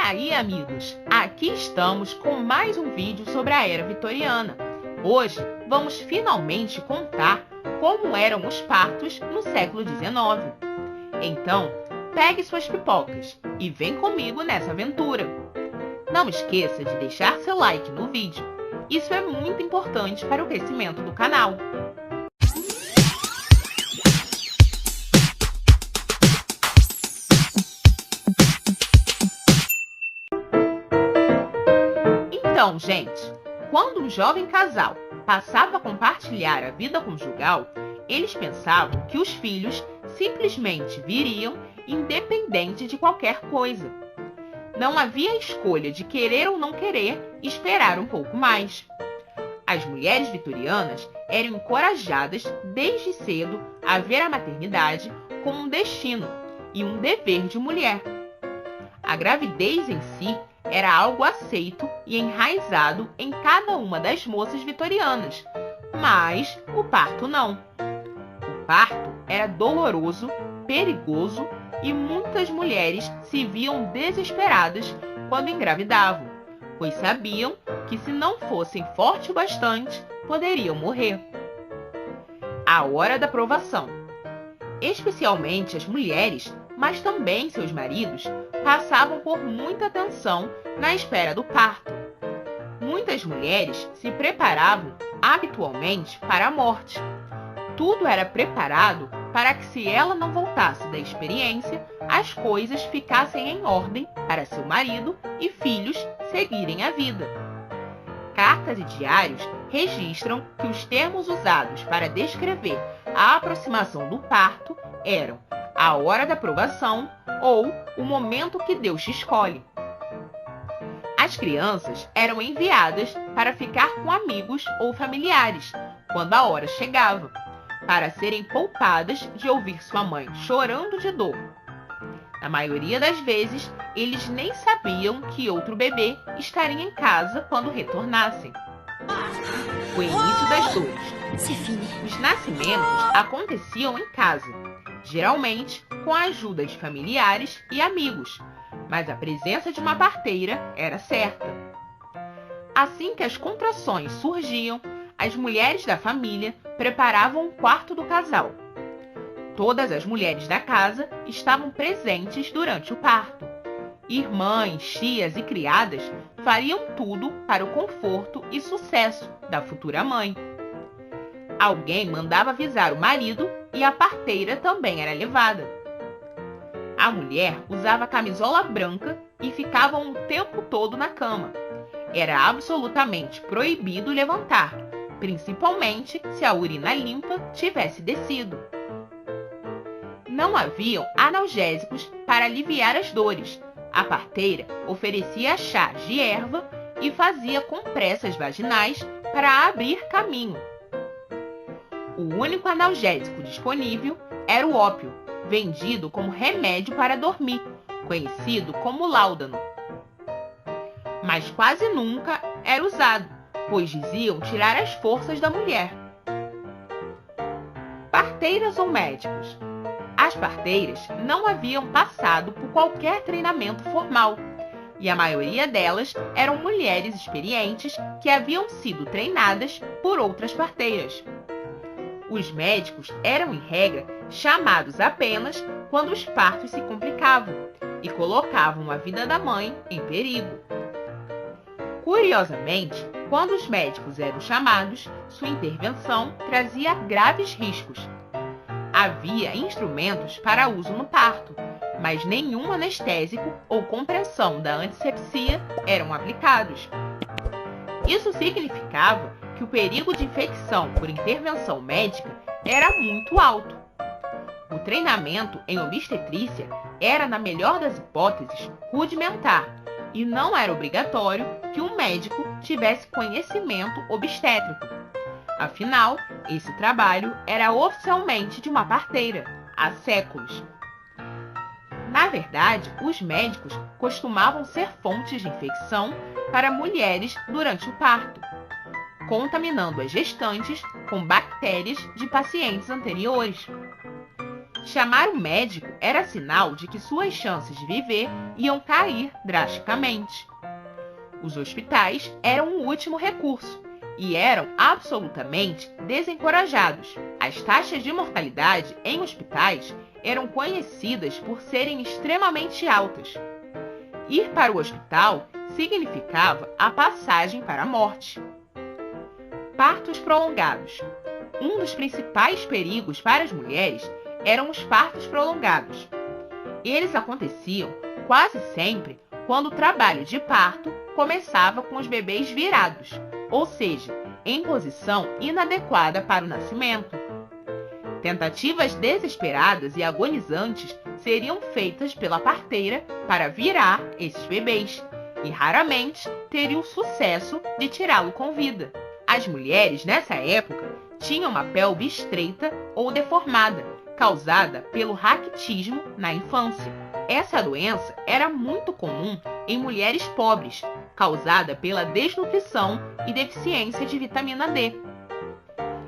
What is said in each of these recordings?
aí, amigos? Aqui estamos com mais um vídeo sobre a Era Vitoriana. Hoje vamos finalmente contar como eram os partos no século XIX. Então, pegue suas pipocas e vem comigo nessa aventura. Não esqueça de deixar seu like no vídeo. Isso é muito importante para o crescimento do canal. Então, gente, quando um jovem casal passava a compartilhar a vida conjugal, eles pensavam que os filhos simplesmente viriam independente de qualquer coisa. Não havia escolha de querer ou não querer esperar um pouco mais. As mulheres vitorianas eram encorajadas desde cedo a ver a maternidade como um destino e um dever de mulher. A gravidez em si era algo aceito e enraizado em cada uma das moças vitorianas, mas o parto não. O parto era doloroso, perigoso e muitas mulheres se viam desesperadas quando engravidavam, pois sabiam que se não fossem fortes o bastante, poderiam morrer. A hora da provação. Especialmente as mulheres, mas também seus maridos, passavam por muita tensão na espera do parto. Muitas mulheres se preparavam habitualmente para a morte. Tudo era preparado para que, se ela não voltasse da experiência, as coisas ficassem em ordem para seu marido e filhos seguirem a vida. Cartas e diários registram que os termos usados para descrever a aproximação do parto eram a hora da provação ou o momento que Deus te escolhe. As crianças eram enviadas para ficar com amigos ou familiares quando a hora chegava, para serem poupadas de ouvir sua mãe chorando de dor. Na maioria das vezes, eles nem sabiam que outro bebê estaria em casa quando retornassem. O início das dores. Os nascimentos aconteciam em casa, geralmente com a ajuda de familiares e amigos, mas a presença de uma parteira era certa. Assim que as contrações surgiam, as mulheres da família preparavam o quarto do casal. Todas as mulheres da casa estavam presentes durante o parto. Irmãs, tias e criadas fariam tudo para o conforto e sucesso da futura mãe. Alguém mandava avisar o marido e a parteira também era levada. A mulher usava camisola branca e ficava o tempo todo na cama. Era absolutamente proibido levantar, principalmente se a urina limpa tivesse descido. Não haviam analgésicos para aliviar as dores. A parteira oferecia chás de erva e fazia compressas vaginais para abrir caminho. O único analgésico disponível era o ópio, vendido como remédio para dormir, conhecido como láudano. Mas quase nunca era usado, pois diziam tirar as forças da mulher. Parteiras ou médicos. As parteiras não haviam passado por qualquer treinamento formal, e a maioria delas eram mulheres experientes que haviam sido treinadas por outras parteiras. Os médicos eram, em regra, chamados apenas quando os partos se complicavam e colocavam a vida da mãe em perigo. Curiosamente, quando os médicos eram chamados, sua intervenção trazia graves riscos. Havia instrumentos para uso no parto, mas nenhum anestésico ou compressão da antisepsia eram aplicados. Isso significava que o perigo de infecção por intervenção médica era muito alto. O treinamento em obstetrícia era, na melhor das hipóteses, rudimentar, e não era obrigatório que um médico tivesse conhecimento obstétrico. Afinal, esse trabalho era oficialmente de uma parteira, há séculos. Na verdade, os médicos costumavam ser fontes de infecção para mulheres durante o parto, contaminando as gestantes com bactérias de pacientes anteriores. Chamar o médico era sinal de que suas chances de viver iam cair drasticamente. Os hospitais eram o último recurso e eram absolutamente desencorajados. As taxas de mortalidade em hospitais eram conhecidas por serem extremamente altas. Ir para o hospital significava a passagem para a morte. Partos prolongados. Um dos principais perigos para as mulheres eram os partos prolongados. Eles aconteciam quase sempre quando o trabalho de parto começava com os bebês virados, ou seja, em posição inadequada para o nascimento. Tentativas desesperadas e agonizantes seriam feitas pela parteira para virar esses bebês e raramente teriam sucesso de tirá-lo com vida. As mulheres nessa época tinham uma pelve estreita ou deformada, causada pelo raquitismo na infância. Essa doença era muito comum em mulheres pobres, causada pela desnutrição e deficiência de vitamina D.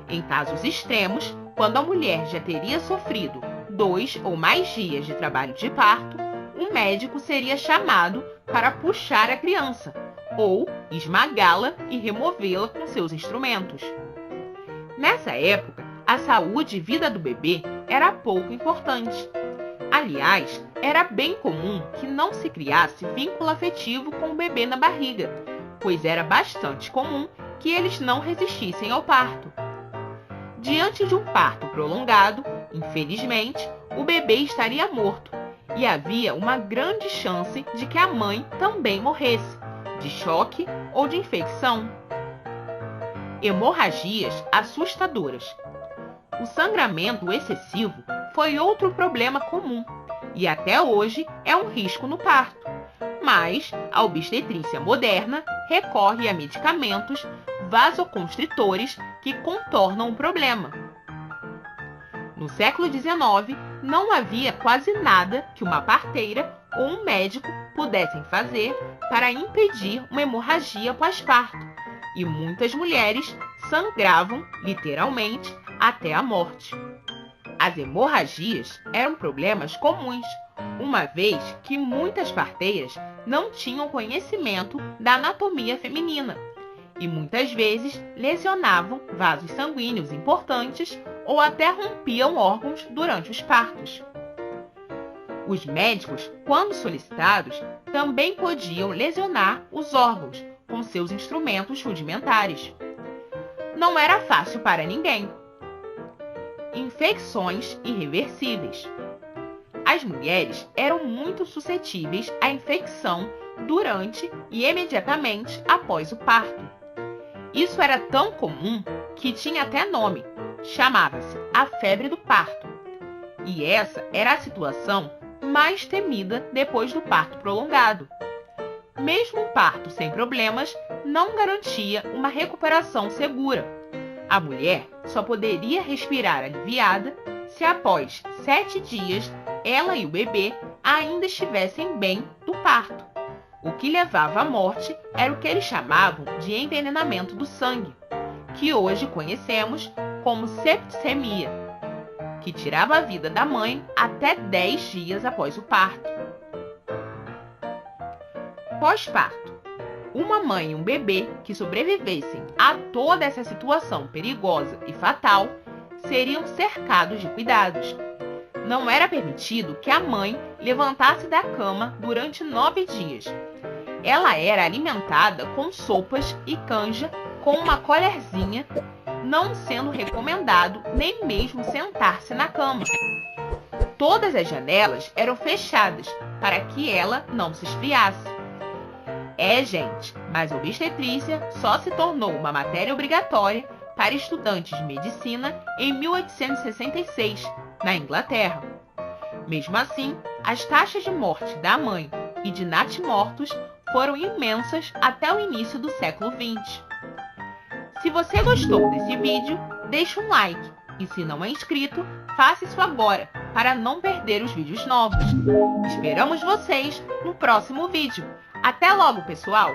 Em casos extremos, quando a mulher já teria sofrido 2 ou mais dias de trabalho de parto, um médico seria chamado para puxar a criança, ou esmagá-la e removê-la com seus instrumentos. Nessa época, a saúde e vida do bebê era pouco importante. Aliás, era bem comum que não se criasse vínculo afetivo com o bebê na barriga, pois era bastante comum que eles não resistissem ao parto. Diante de um parto prolongado, infelizmente, o bebê estaria morto e havia uma grande chance de que a mãe também morresse, de choque ou de infecção. Hemorragias assustadoras. O sangramento excessivo foi outro problema comum e até hoje é um risco no parto, mas a obstetrícia moderna recorre a medicamentos vasoconstritores que contornam o problema. No século XIX, não havia quase nada que uma parteira ou um médico pudessem fazer para impedir uma hemorragia pós-parto, e muitas mulheres sangravam, literalmente, até a morte. As hemorragias eram problemas comuns, uma vez que muitas parteiras não tinham conhecimento da anatomia feminina e muitas vezes lesionavam vasos sanguíneos importantes ou até rompiam órgãos durante os partos. Os médicos, quando solicitados, também podiam lesionar os órgãos com seus instrumentos rudimentares. Não era fácil para ninguém. Infecções irreversíveis. As mulheres eram muito suscetíveis à infecção durante e imediatamente após o parto. Isso era tão comum que tinha até nome, chamava-se a febre do parto. E essa era a situação mais temida depois do parto prolongado. Mesmo um parto sem problemas não garantia uma recuperação segura. A mulher só poderia respirar aliviada se após 7 dias ela e o bebê ainda estivessem bem do parto. O que levava à morte era o que eles chamavam de envenenamento do sangue, que hoje conhecemos como septicemia, que tirava a vida da mãe até 10 dias após o parto. Pós-parto. Uma mãe e um bebê que sobrevivessem a toda essa situação perigosa e fatal seriam cercados de cuidados. Não era permitido que a mãe levantasse da cama durante 9 dias. Ela era alimentada com sopas e canja com uma colherzinha, não sendo recomendado nem mesmo sentar-se na cama. Todas as janelas eram fechadas para que ela não se esfriasse. Gente, mas a obstetrícia só se tornou uma matéria obrigatória para estudantes de medicina em 1866, na Inglaterra. Mesmo assim, as taxas de morte da mãe e de natimortos foram imensas até o início do século XX. Se você gostou desse vídeo, deixe um like e se não é inscrito, faça isso agora para não perder os vídeos novos. Esperamos vocês no próximo vídeo. Até logo, pessoal!